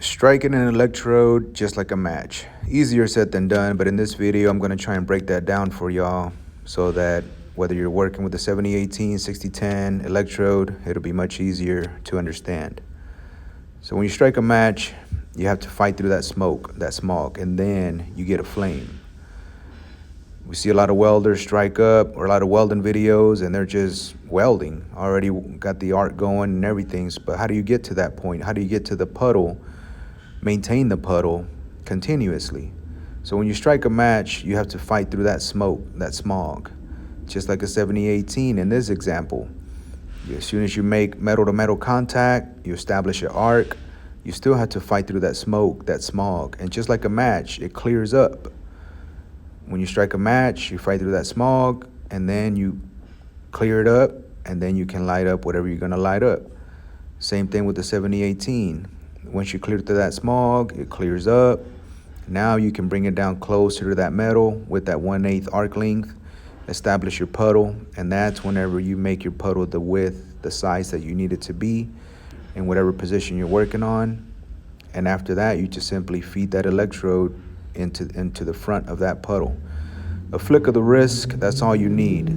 Striking an electrode just like a match. Easier said than done, but in this video I'm going to try and break that down for y'all so that whether you're working with the 7018, 6010 electrode, it'll be much easier to understand. So when you strike a match, you have to fight through that smoke, that smog, and then you get a flame. We see a lot of welders strike up or a lot of welding videos and they're just welding, already got the arc going and everything. But how do you get to that point? How do you get to the puddle, maintain the puddle continuously? So when you strike a match, you have to fight through that smoke, that smog, just like a 7018 in this example. As soon as you make metal to metal contact, you establish an arc, you still have to fight through that smoke, that smog. And just like a match, it clears up. When you strike a match, you fight through that smog, and then you clear it up, and then you can light up whatever you're gonna light up. Same thing with the 7018. Once you clear through that smog, it clears up. Now you can bring it down closer to that metal with that 1/8 arc length, establish your puddle, and that's whenever you make your puddle the width, the size that you need it to be in whatever position you're working on. And after that, you just simply feed that electrode into the front of that puddle. A flick of the wrist, that's all you need.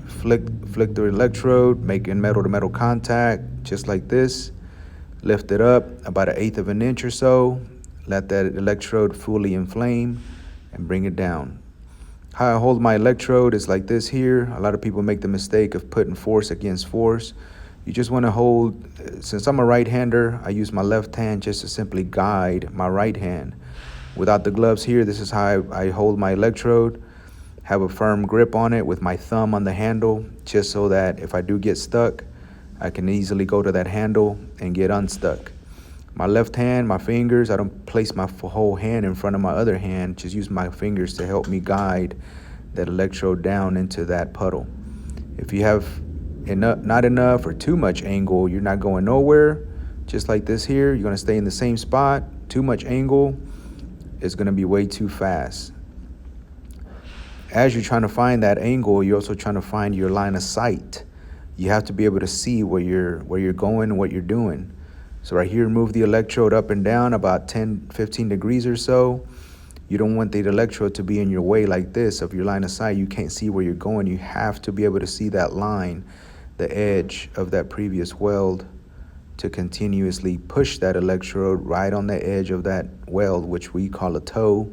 Flick the electrode, making metal to metal contact, just like this. Lift it up about 1/8 of an inch or so. Let that electrode fully inflame and bring it down. How I hold my electrode is like this here. A lot of people make the mistake of putting force against force. You just want to hold, since I'm a right-hander, I use my left hand just to simply guide my right hand. Without the gloves here, this is how I hold my electrode. Have a firm grip on it with my thumb on the handle, just so that if I do get stuck, I can easily go to that handle and get unstuck. My left hand, my fingers, I don't place my whole hand in front of my other hand, just use my fingers to help me guide that electrode down into that puddle. If you have not enough or too much angle, you're not going nowhere. Just like this here, you're gonna stay in the same spot. Too much angle is gonna be way too fast. As you're trying to find that angle, you're also trying to find your line of sight. You have to be able to see where you're going and what you're doing. So right here, move the electrode up and down about 10, 15 degrees or so. You don't want the electrode to be in your way like this of your line of sight. You can't see where you're going. You have to be able to see that line, the edge of that previous weld, to continuously push that electrode right on the edge of that weld, which we call a toe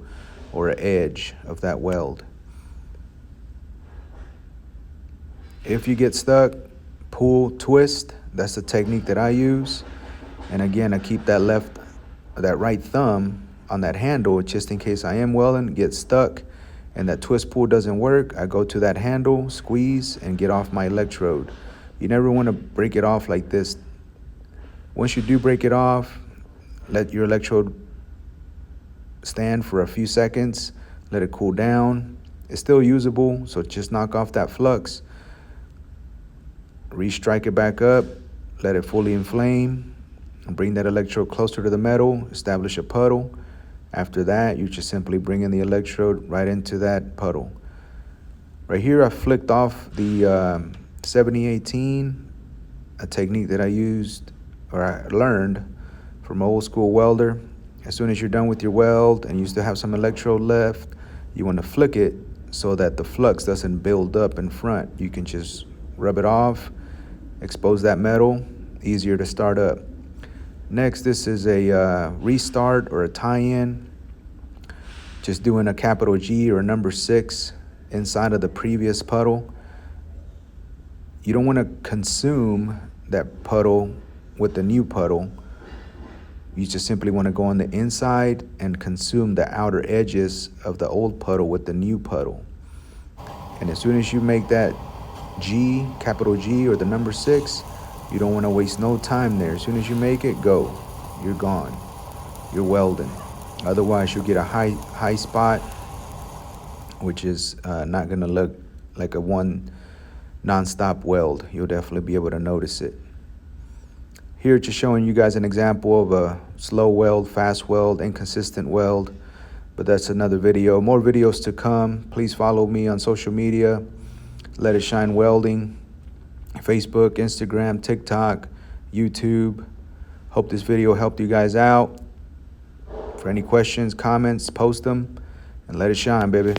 or an edge of that weld. If you get stuck, pull, twist. That's the technique that I use. And again, I keep that right thumb on that handle just in case I am welding, get stuck, and that twist pull doesn't work. I go to that handle, squeeze, and get off my electrode. You never want to break it off like this. Once you do break it off, let your electrode stand for a few seconds, let it cool down. It's still usable, so just knock off that flux. Restrike it back up, let it fully inflame, and bring that electrode closer to the metal, establish a puddle. After that, you just simply bring in the electrode right into that puddle. Right here, I flicked off the 7018, a technique that I used or I learned from an old school welder. As soon as you're done with your weld and you still have some electrode left, you want to flick it so that the flux doesn't build up in front. You can just rub it off, expose that metal, easier to start up. Next, this is a restart or a tie-in. Just doing a capital G or a number 6 inside of the previous puddle. You don't want to consume that puddle with the new puddle. You just simply want to go on the inside and consume the outer edges of the old puddle with the new puddle. And as soon as you make that G, capital G or the number 6, you don't want to waste no time there. As soon as you make it, go. You're gone. You're welding. Otherwise, you'll get a high spot, which is not going to look like a one non-stop weld. You'll definitely be able to notice it. Here, just showing you guys an example of a slow weld, fast weld, inconsistent weld. But that's another video. More videos to come. Please follow me on social media. Let It Shine Welding. Facebook, Instagram, TikTok, YouTube. Hope this video helped you guys out. For any questions, comments, post them and let it shine, baby.